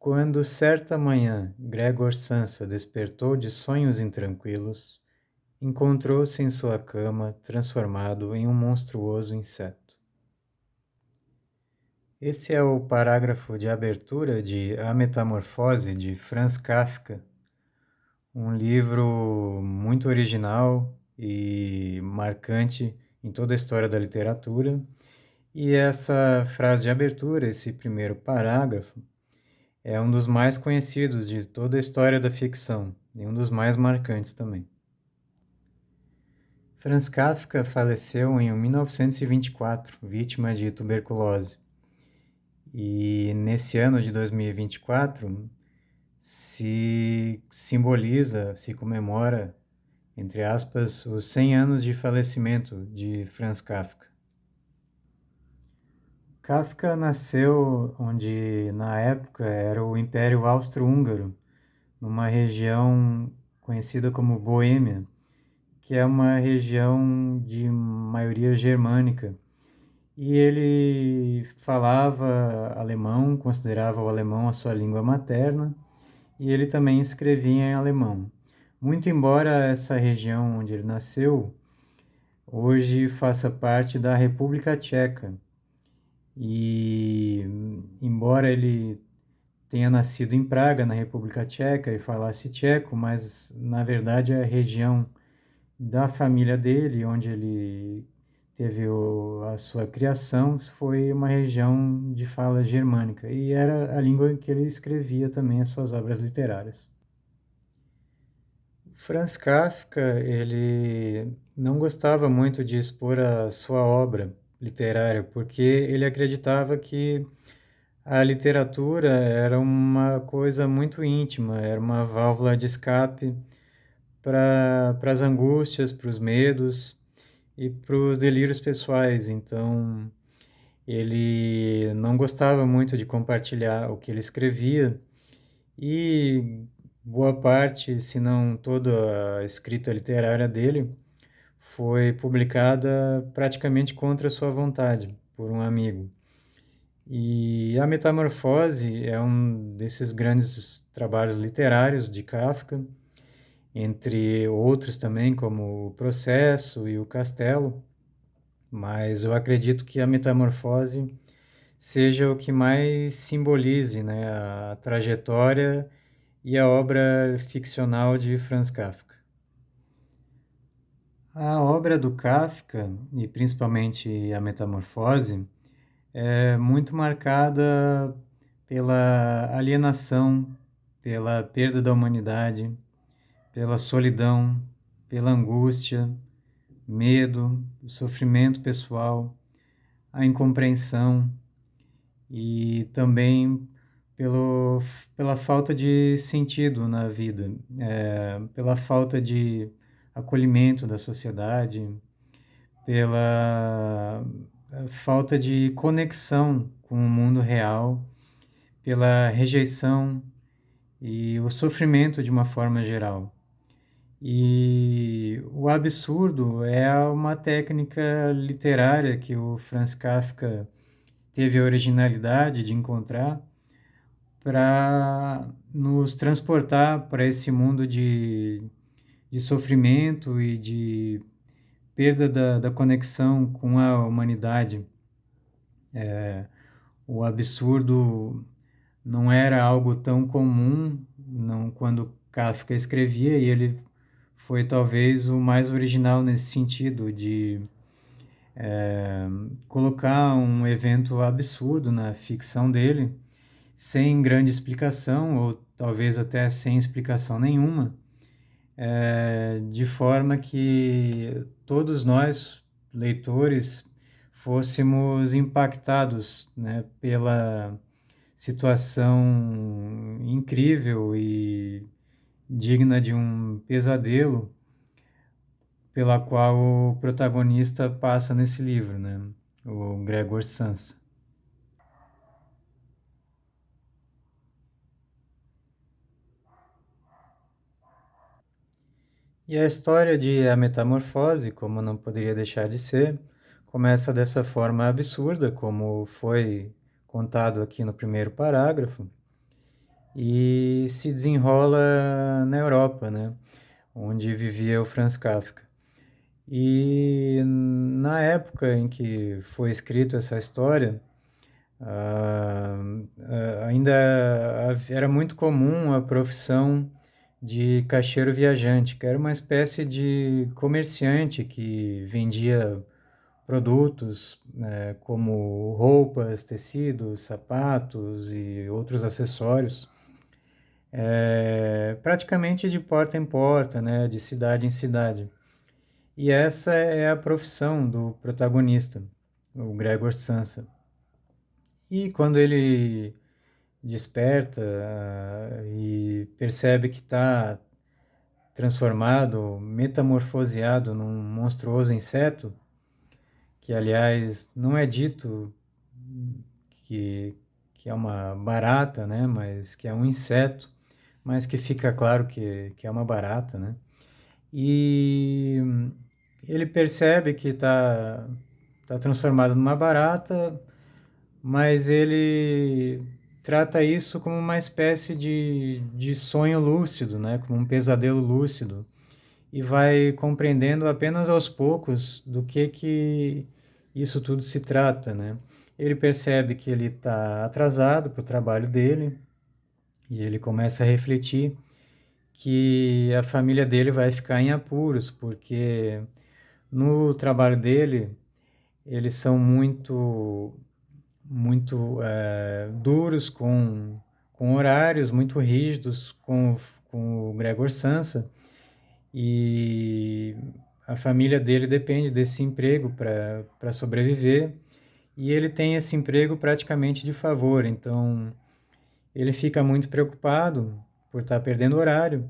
Quando certa manhã Gregor Samsa despertou de sonhos intranquilos, encontrou-se em sua cama transformado em um monstruoso inseto. Esse é o parágrafo de abertura de A Metamorfose, de Franz Kafka, um livro muito original e marcante em toda a história da literatura. E essa frase de abertura, esse primeiro parágrafo, é um dos mais conhecidos de toda a história da ficção e um dos mais marcantes também. Franz Kafka faleceu em 1924, vítima de tuberculose. E nesse ano de 2024 se simboliza, se comemora, entre aspas, os 100 anos de falecimento de Franz Kafka. Kafka nasceu onde, na época, era o Império Austro-Húngaro, numa região conhecida como Boêmia, que é uma região de maioria germânica. E ele falava alemão, considerava o alemão a sua língua materna, e ele também escrevia em alemão. Muito embora essa região onde ele nasceu hoje faça parte da República Tcheca, e embora ele tenha nascido em Praga, na República Tcheca, e falasse tcheco, mas na verdade a região da família dele, onde ele teve a sua criação, foi uma região de fala germânica, e era a língua que ele escrevia também as suas obras literárias. Franz Kafka, ele não gostava muito de expor a sua obra literária, porque ele acreditava que a literatura era uma coisa muito íntima, era uma válvula de escape para as angústias, para os medos e para os delírios pessoais. Então, ele não gostava muito de compartilhar o que ele escrevia, e boa parte, se não toda a escrita literária dele, foi publicada praticamente contra sua vontade, por um amigo. E A Metamorfose é um desses grandes trabalhos literários de Kafka, entre outros também, como O Processo e O Castelo, mas eu acredito que A Metamorfose seja o que mais simbolize, né, a trajetória e a obra ficcional de Franz Kafka. A obra do Kafka, e principalmente A Metamorfose, é muito marcada pela alienação, pela perda da humanidade, pela solidão, pela angústia, medo, o sofrimento pessoal, a incompreensão e também pela falta de sentido na vida, pela falta de acolhimento da sociedade, pela falta de conexão com o mundo real, pela rejeição e o sofrimento de uma forma geral. E o absurdo é uma técnica literária que o Franz Kafka teve a originalidade de encontrar para nos transportar para esse mundo de sofrimento e de perda da conexão com a humanidade. O absurdo não era algo tão comum não, quando Kafka escrevia, e ele foi talvez o mais original nesse sentido, de colocar um evento absurdo na ficção dele, sem grande explicação, ou talvez até sem explicação nenhuma, de forma que todos nós, leitores, fôssemos impactados, né, pela situação incrível e digna de um pesadelo pela qual o protagonista passa nesse livro, né, o Gregor Samsa. E a história de A Metamorfose, como não poderia deixar de ser, começa dessa forma absurda, como foi contado aqui no primeiro parágrafo, e se desenrola na Europa, né, onde vivia o Franz Kafka. E na época em que foi escrito essa história, ah, ainda era muito comum a profissão de caixeiro viajante, que era uma espécie de comerciante que vendia produtos, como roupas, tecidos, sapatos e outros acessórios, praticamente de porta em porta, né, de cidade em cidade. E essa é a profissão do protagonista, o Gregor Samsa. E quando ele desperta, e percebe que está transformado, metamorfoseado num monstruoso inseto, que aliás não é dito que, que é uma barata, né? Mas que é um inseto, mas que fica claro que é uma barata, né? E ele percebe que tá transformado numa barata, mas ele trata isso como uma espécie de sonho lúcido, né? Como um pesadelo lúcido, e vai compreendendo apenas aos poucos do que isso tudo se trata, né? Ele percebe que ele está atrasado para o trabalho dele e ele começa a refletir que a família dele vai ficar em apuros, porque no trabalho dele eles são muito duros com horários, muito rígidos com o Gregor Samsa, e a família dele depende desse emprego para sobreviver, e ele tem esse emprego praticamente de favor, então ele fica muito preocupado por estar perdendo horário,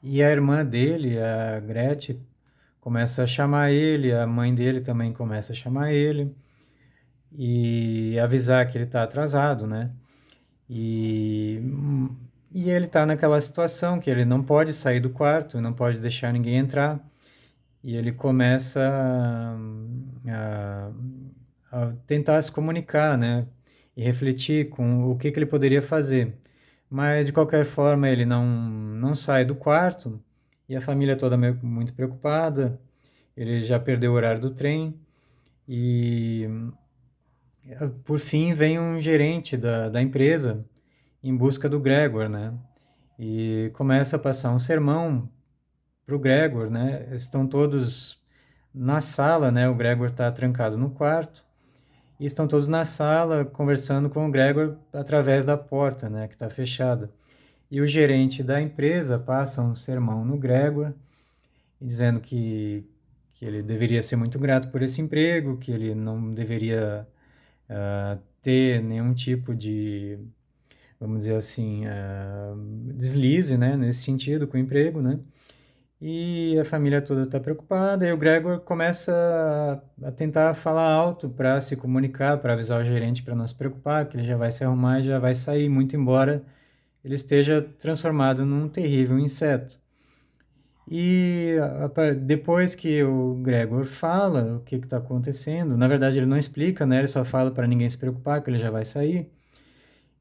e a irmã dele, a Gretchen, começa a chamar ele, a mãe dele também começa a chamar ele e avisar que ele está atrasado, né? E, e ele está naquela situação que ele não pode sair do quarto, não pode deixar ninguém entrar. E ele começa a tentar se comunicar, né? E refletir com o que ele poderia fazer. Mas, de qualquer forma, ele não sai do quarto e a família toda muito preocupada. Ele já perdeu o horário do trem e, por fim, vem um gerente da empresa em busca do Gregor, né? E começa a passar um sermão para o Gregor, né? Estão todos na sala, né? O Gregor está trancado no quarto e estão todos na sala conversando com o Gregor através da porta, né? Que está fechada. E o gerente da empresa passa um sermão no Gregor, dizendo que ele deveria ser muito grato por esse emprego, que ele não deveria ter nenhum tipo de, vamos dizer assim, deslize, né? Nesse sentido com o emprego, né? E a família toda está preocupada, e o Gregor começa a tentar falar alto para se comunicar, para avisar o gerente para não se preocupar, que ele já vai se arrumar e já vai sair, muito embora ele esteja transformado num terrível inseto. E depois que o Gregor fala o que está acontecendo, na verdade ele não explica, né? Ele só fala para ninguém se preocupar, que ele já vai sair.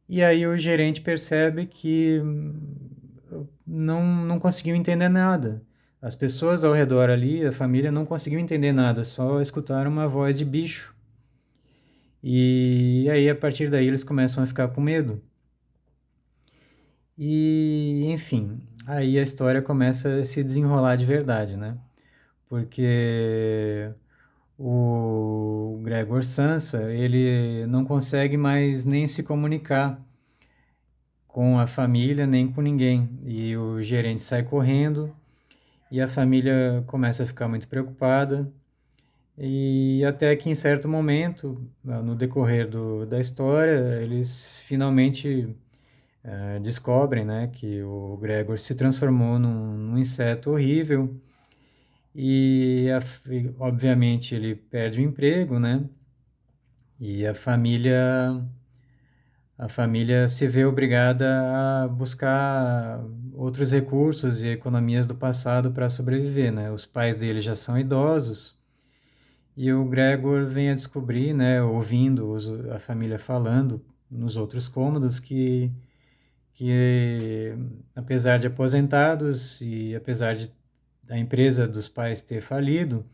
E aí o gerente percebe que não conseguiu entender nada. As pessoas ao redor ali, a família, não conseguiu entender nada, só escutaram uma voz de bicho. E aí, a partir daí, eles começam a ficar com medo. E, enfim, aí a história começa a se desenrolar de verdade, né? Porque o Gregor Samsa, ele não consegue mais nem se comunicar com a família, nem com ninguém. E o gerente sai correndo e a família começa a ficar muito preocupada. E até que em certo momento, no decorrer da história, eles finalmente descobrem, né, que o Gregor se transformou num inseto horrível e obviamente ele perde o emprego, né? E a família se vê obrigada a buscar outros recursos e economias do passado para sobreviver, né? Os pais dele já são idosos e o Gregor vem a descobrir, né, ouvindo a família falando nos outros cômodos, que que, apesar de aposentados e apesar de a empresa dos pais ter falido,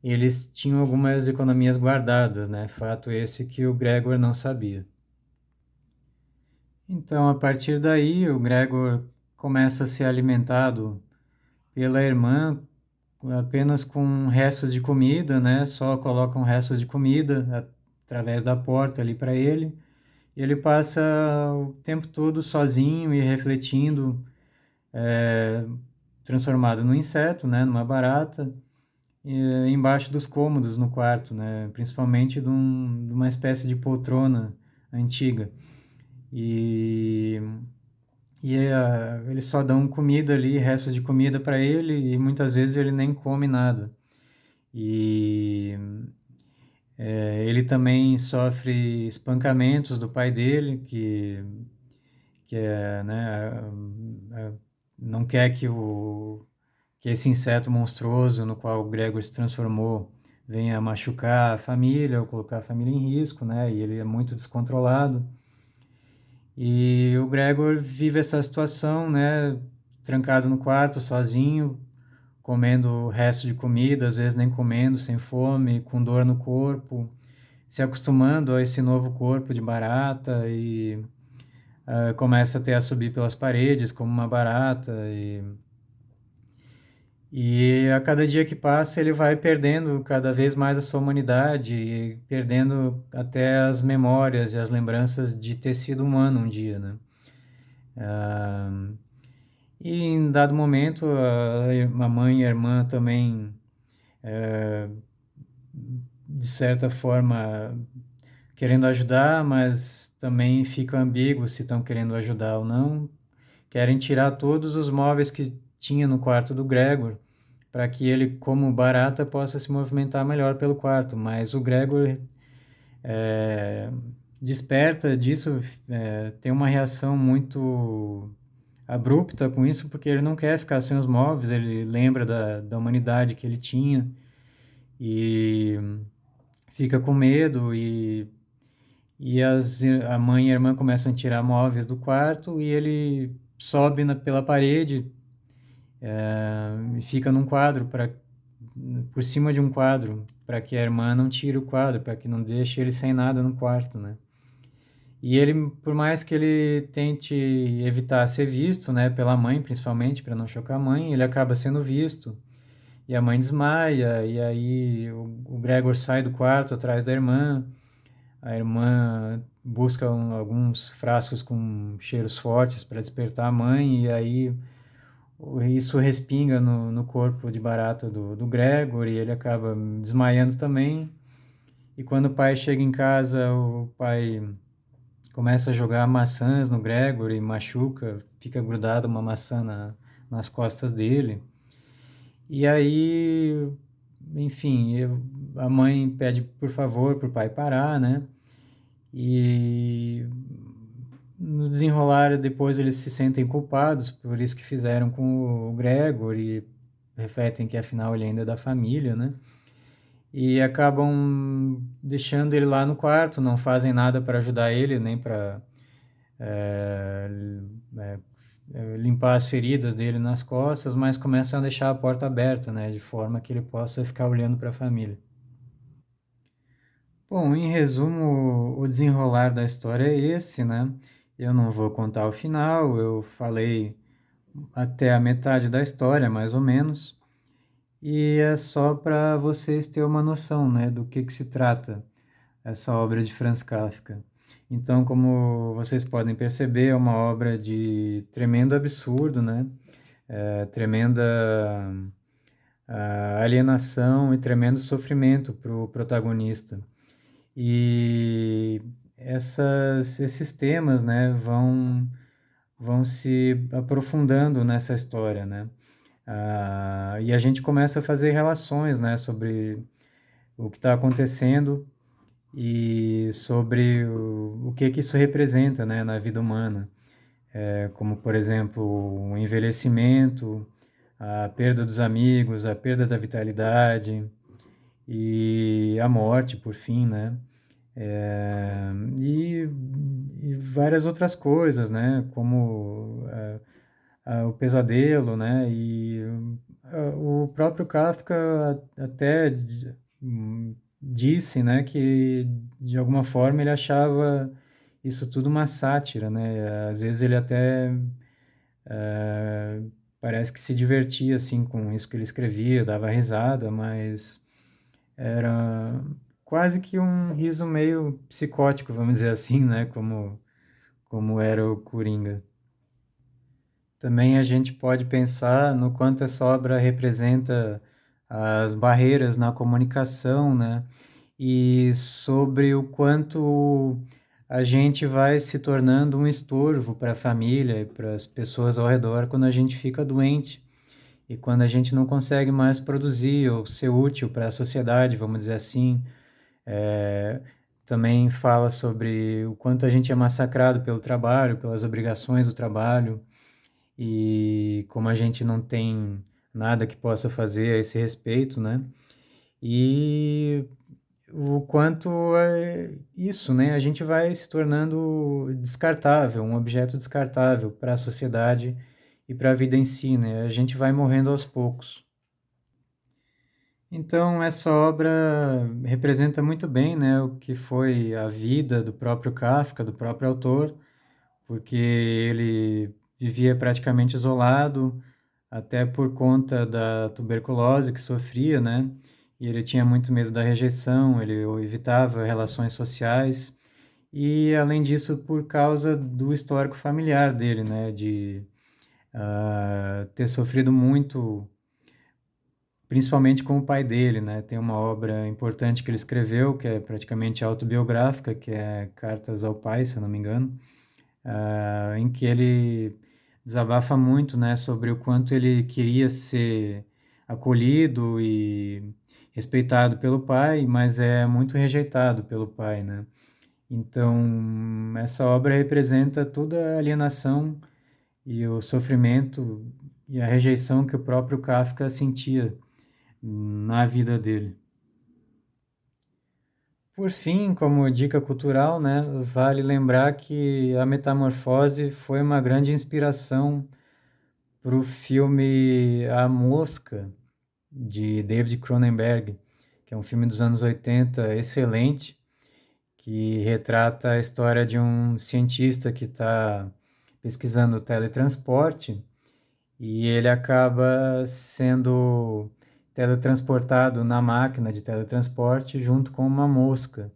eles tinham algumas economias guardadas, né? Fato esse que o Gregor não sabia. Então, a partir daí, o Gregor começa a ser alimentado pela irmã apenas com restos de comida, né? Só colocam restos de comida através da porta ali para ele. E ele passa o tempo todo sozinho e refletindo, transformado num inseto, né? Numa barata, embaixo dos cômodos no quarto, né? Principalmente de uma espécie de poltrona antiga. E eles só dão comida ali, restos de comida para ele, e muitas vezes ele nem come nada. E ele também sofre espancamentos do pai dele, que é, né, não quer que esse inseto monstruoso no qual o Gregor se transformou venha machucar a família ou colocar a família em risco, né? E ele é muito descontrolado. E o Gregor vive essa situação, né? Trancado no quarto, sozinho, comendo o resto de comida, às vezes nem comendo, sem fome, com dor no corpo, se acostumando a esse novo corpo de barata e começa até a subir pelas paredes como uma barata e a cada dia que passa ele vai perdendo cada vez mais a sua humanidade e perdendo até as memórias e as lembranças de ter sido humano um dia, né? Ah, e em dado momento a mãe e a irmã também, de certa forma, querendo ajudar, mas também ficam ambíguos se estão querendo ajudar ou não. Querem tirar todos os móveis que tinha no quarto do Gregor para que ele, como barata, possa se movimentar melhor pelo quarto. Mas o Gregor é, desperta disso, tem uma reação muito abrupta com isso, porque ele não quer ficar sem os móveis, ele lembra da humanidade que ele tinha e fica com medo a mãe e a irmã começam a tirar móveis do quarto e ele sobe pela parede e fica num quadro por cima de um quadro para que a irmã não tire o quadro, para que não deixe ele sem nada no quarto, né? E ele, por mais que ele tente evitar ser visto, né, pela mãe, principalmente, para não chocar a mãe, ele acaba sendo visto. E a mãe desmaia, e aí o Gregor sai do quarto atrás da irmã. A irmã busca alguns frascos com cheiros fortes para despertar a mãe, e aí isso respinga no corpo de barata do Gregor, e ele acaba desmaiando também. E quando o pai chega em casa, o pai começa a jogar maçãs no Gregor e machuca, fica grudada uma maçã nas costas dele. E aí, enfim, a mãe pede por favor pro pai parar, né? E no desenrolar depois eles se sentem culpados por isso que fizeram com o Gregor e refletem que afinal ele ainda é da família, né? E acabam deixando ele lá no quarto, não fazem nada para ajudar ele, nem para é, limpar as feridas dele nas costas, mas começam a deixar a porta aberta, né, de forma que ele possa ficar olhando para a família. Bom, em resumo, o desenrolar da história é esse, né? Eu não vou contar o final, eu falei até a metade da história, mais ou menos, e é só para vocês terem uma noção, né, do que se trata essa obra de Franz Kafka. Então, como vocês podem perceber, é uma obra de tremendo absurdo, né? Tremenda alienação e tremendo sofrimento para o protagonista. E esses temas, né, vão se aprofundando nessa história, né? E a gente começa a fazer relações, né, sobre o que está acontecendo e sobre o que isso representa, né, na vida humana, como, por exemplo, o envelhecimento, a perda dos amigos, a perda da vitalidade e a morte, por fim, né? E, e várias outras coisas, né? Como o pesadelo, né? E o próprio Kafka até disse, né, que de alguma forma ele achava isso tudo uma sátira, né? Às vezes ele até eh, parece que se divertia assim com isso que ele escrevia, dava risada, mas era quase que um riso meio psicótico, vamos dizer assim, né? Como era o Coringa. Também a gente pode pensar no quanto essa obra representa as barreiras na comunicação, né? E sobre o quanto a gente vai se tornando um estorvo para a família e para as pessoas ao redor quando a gente fica doente e quando a gente não consegue mais produzir ou ser útil para a sociedade, vamos dizer assim. É, também fala sobre o quanto a gente é massacrado pelo trabalho, pelas obrigações do trabalho e como a gente não tem nada que possa fazer a esse respeito, né? E o quanto é isso, né? A gente vai se tornando descartável, um objeto descartável para a sociedade e para a vida em si, né? A gente vai morrendo aos poucos. Então, essa obra representa muito bem, né, o que foi a vida do próprio Kafka, do próprio autor, porque ele vivia praticamente isolado, até por conta da tuberculose que sofria, né? E ele tinha muito medo da rejeição, ele evitava relações sociais, e além disso, por causa do histórico familiar dele, né? De ter sofrido muito, principalmente com o pai dele, né? Tem uma obra importante que ele escreveu, que é praticamente autobiográfica, que é Cartas ao Pai, se eu não me engano, em que ele desabafa muito, né, sobre o quanto ele queria ser acolhido e respeitado pelo pai, mas é muito rejeitado pelo pai, né? Então, essa obra representa toda a alienação e o sofrimento e a rejeição que o próprio Kafka sentia na vida dele. Por fim, como dica cultural, né, vale lembrar que a Metamorfose foi uma grande inspiração para o filme A Mosca, de David Cronenberg, que é um filme dos anos 80 excelente, que retrata a história de um cientista que está pesquisando o teletransporte e ele acaba sendo teletransportado na máquina de teletransporte junto com uma mosca.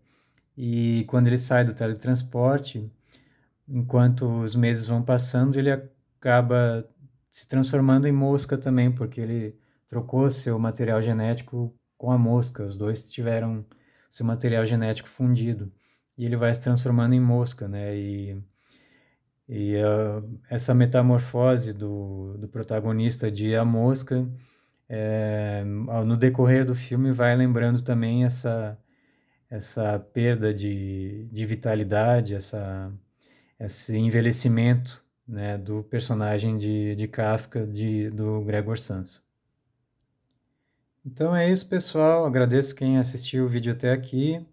E quando ele sai do teletransporte, enquanto os meses vão passando, ele acaba se transformando em mosca também, porque ele trocou seu material genético com a mosca. Os dois tiveram seu material genético fundido. E ele vai se transformando em mosca, né? Essa metamorfose do protagonista de A Mosca, no decorrer do filme, vai lembrando também essa perda de vitalidade, esse envelhecimento, né, do personagem de Kafka, do Gregor Samsa. Então é isso, pessoal. Agradeço quem assistiu o vídeo até aqui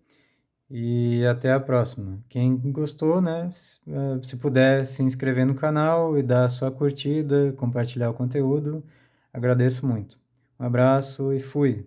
e até a próxima. Quem gostou, né, se puder se inscrever no canal e dar a sua curtida, compartilhar o conteúdo, agradeço muito. Um abraço e fui!